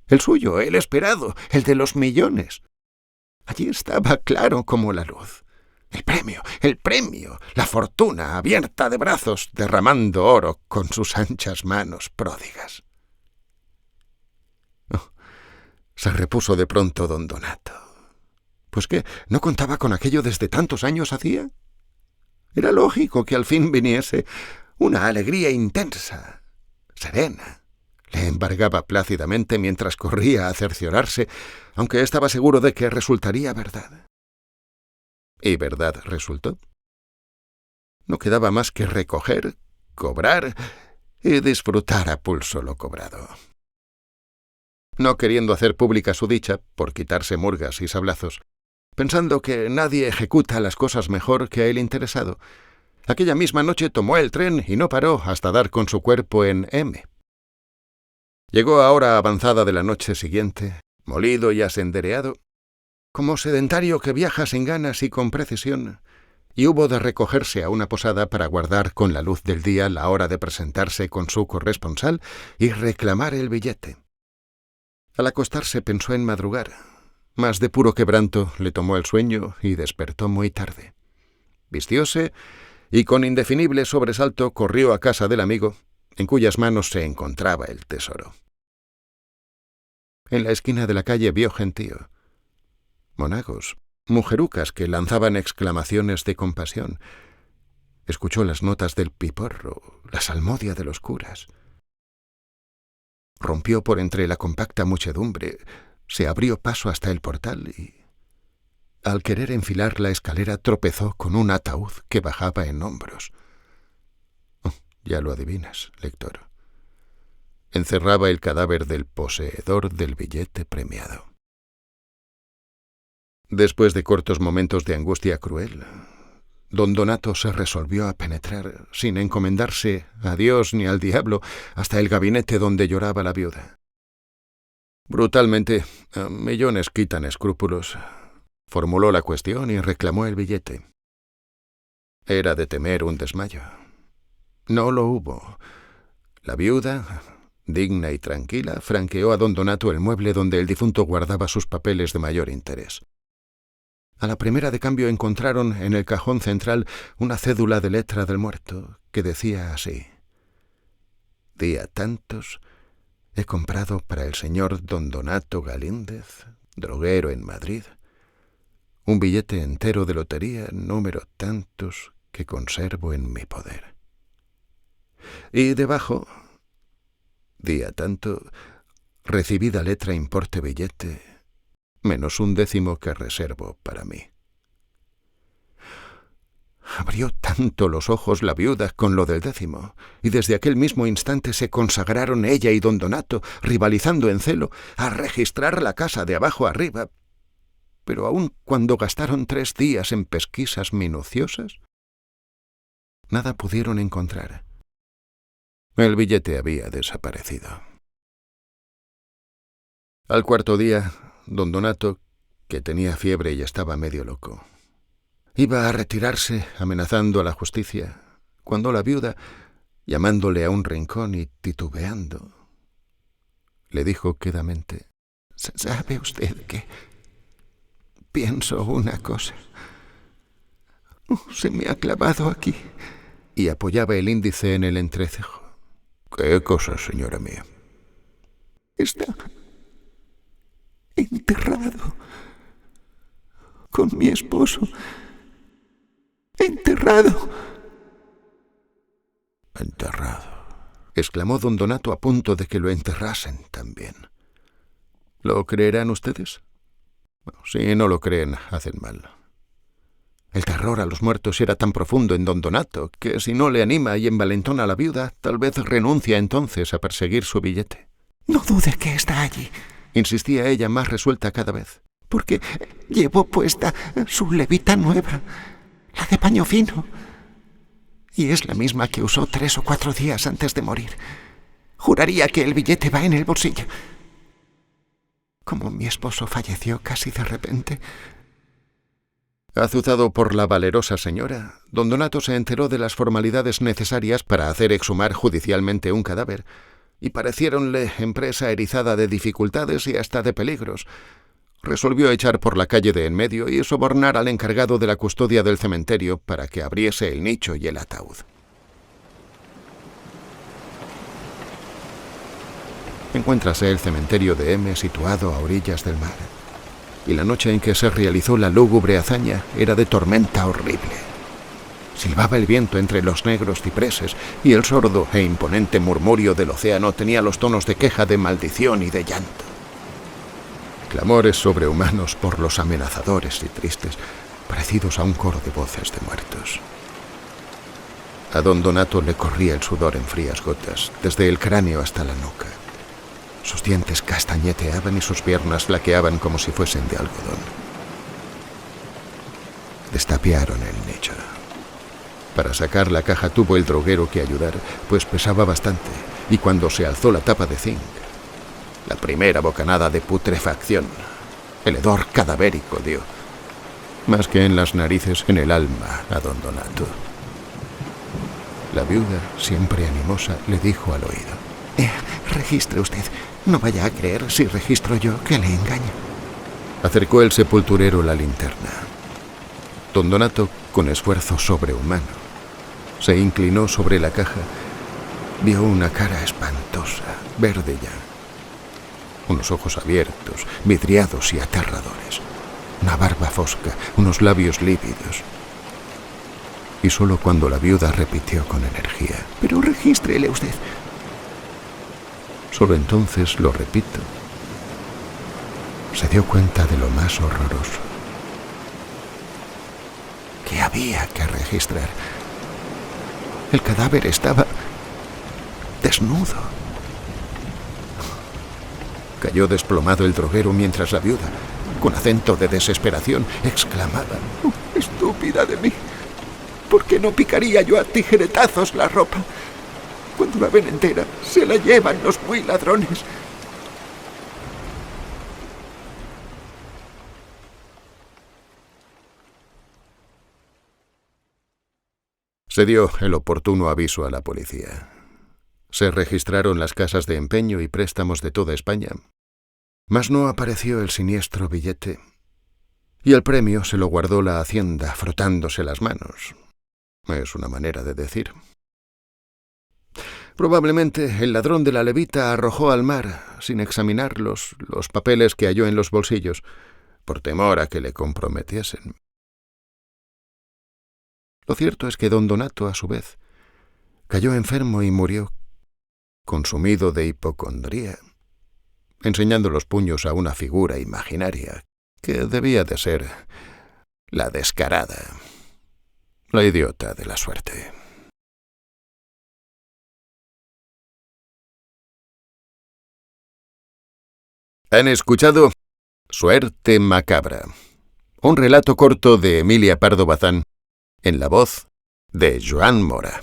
el suyo, el esperado, el de los millones. Allí estaba claro como la luz. El premio, la fortuna abierta de brazos, derramando oro con sus anchas manos pródigas. Oh, se repuso de pronto don Donato. ¿Pues qué? ¿No contaba con aquello desde tantos años hacía? Era lógico que al fin viniese una alegría intensa, serena. Le embargaba plácidamente mientras corría a cerciorarse, aunque estaba seguro de que resultaría verdad. Y verdad resultó. No quedaba más que recoger, cobrar y disfrutar a pulso lo cobrado. No queriendo hacer pública su dicha, por quitarse murgas y sablazos, pensando que nadie ejecuta las cosas mejor que el interesado, aquella misma noche tomó el tren y no paró hasta dar con su cuerpo en M. Llegó a hora avanzada de la noche siguiente, molido y asendereado, como sedentario que viaja sin ganas y con precisión, y hubo de recogerse a una posada para guardar con la luz del día la hora de presentarse con su corresponsal y reclamar el billete. Al acostarse pensó en madrugar, mas de puro quebranto le tomó el sueño y despertó muy tarde. Vistióse y con indefinible sobresalto corrió a casa del amigo, en cuyas manos se encontraba el tesoro. En la esquina de la calle vio gentío. Monagos, mujerucas que lanzaban exclamaciones de compasión. Escuchó las notas del piporro, la salmodia de los curas. Rompió por entre la compacta muchedumbre, se abrió paso hasta el portal y, al querer enfilar la escalera, tropezó con un ataúd que bajaba en hombros. Oh, ya lo adivinas, lector. Encerraba el cadáver del poseedor del billete premiado. Después de cortos momentos de angustia cruel, don Donato se resolvió a penetrar, sin encomendarse a Dios ni al diablo, hasta el gabinete donde lloraba la viuda. Brutalmente, a millones quitan escrúpulos, formuló la cuestión y reclamó el billete. Era de temer un desmayo. No lo hubo. La viuda, digna y tranquila, franqueó a don Donato el mueble donde el difunto guardaba sus papeles de mayor interés. A la primera de cambio encontraron en el cajón central una cédula de letra del muerto que decía así: día tantos, he comprado para el señor don Donato Galíndez, droguero en Madrid, un billete entero de lotería número tantos que conservo en mi poder. Y debajo, día tanto, recibida letra importe billete, menos un décimo que reservo para mí. Abrió tanto los ojos la viuda con lo del décimo, y desde aquel mismo instante se consagraron ella y don Donato, rivalizando en celo, a registrar la casa de abajo arriba. Pero aun cuando gastaron 3 días en pesquisas minuciosas, nada pudieron encontrar. El billete había desaparecido. Al cuarto día, don Donato, que tenía fiebre y estaba medio loco, iba a retirarse amenazando a la justicia, cuando la viuda, llamándole a un rincón y titubeando, le dijo quedamente: «¿Sabe usted qué? Pienso una cosa. Se me ha clavado aquí». Y apoyaba el índice en el entrecejo. «¿Qué cosa, señora mía?» «Está enterrado con mi esposo. Enterrado». «Enterrado», exclamó don Donato, a punto de que lo enterrasen también. ¿Lo creerán ustedes? Si no lo creen, hacen mal. El terror a los muertos era tan profundo en don Donato que si no le anima y envalentona a la viuda, tal vez renuncia entonces a perseguir su billete. «No dude que está allí», insistía ella, más resuelta cada vez, «porque llevo puesta su levita nueva, la de paño fino, y es la misma que usó 3 o 4 días antes de morir. Juraría que el billete va en el bolsillo. Como mi esposo falleció casi de repente». Azuzado por la valerosa señora, don Donato se enteró de las formalidades necesarias para hacer exhumar judicialmente un cadáver, y pareciéronle empresa erizada de dificultades y hasta de peligros. Resolvió echar por la calle de en medio y sobornar al encargado de la custodia del cementerio para que abriese el nicho y el ataúd. Encuéntrase el cementerio de M situado a orillas del mar, y la noche en que se realizó la lúgubre hazaña era de tormenta horrible. Silbaba el viento entre los negros cipreses, y el sordo e imponente murmurio del océano tenía los tonos de queja, de maldición y de llanto. Clamores sobrehumanos por los amenazadores y tristes, parecidos a un coro de voces de muertos. A don Donato le corría el sudor en frías gotas, desde el cráneo hasta la nuca. Sus dientes castañeteaban y sus piernas flaqueaban como si fuesen de algodón. Destapiaron el nicho. Para sacar la caja tuvo el droguero que ayudar, pues pesaba bastante, y cuando se alzó la tapa de zinc, la primera bocanada de putrefacción, el hedor cadavérico dio, más que en las narices, en el alma, a don Donato. La viuda, siempre animosa, le dijo al oído: «Registre usted. No vaya a creer, si registro yo, que le engaño». Acercó el sepulturero la linterna. Don Donato, con esfuerzo sobrehumano, se inclinó sobre la caja. Vio una cara espantosa, verde ya, unos ojos abiertos, vidriados y aterradores, una barba fosca, unos labios lívidos. Y solo cuando la viuda repitió con energía: «Pero regístrele usted». Solo entonces, lo repito, se dio cuenta de lo más horroroso: que había que registrar. El cadáver estaba desnudo. Cayó desplomado el droguero mientras la viuda, Con acento de desesperación, exclamaba: «Oh, estúpida de mí. ¿Por qué no picaría yo a tijeretazos la ropa? Cuando la ven entera, se la llevan los muy ladrones». Se dio el oportuno aviso a la policía. Se registraron las casas de empeño y préstamos de toda España, mas no apareció el siniestro billete, y el premio se lo guardó la Hacienda frotándose las manos. Es una manera de decir. Probablemente el ladrón de la levita arrojó al mar, sin examinar los papeles que halló en los bolsillos, por temor a que le comprometiesen. Lo cierto es que don Donato, a su vez, cayó enfermo y murió, consumido de hipocondría, enseñando los puños a una figura imaginaria que debía de ser la descarada, la idiota de la suerte. Han escuchado Suerte macabra, un relato corto de Emilia Pardo Bazán, en la voz de Joan Mora.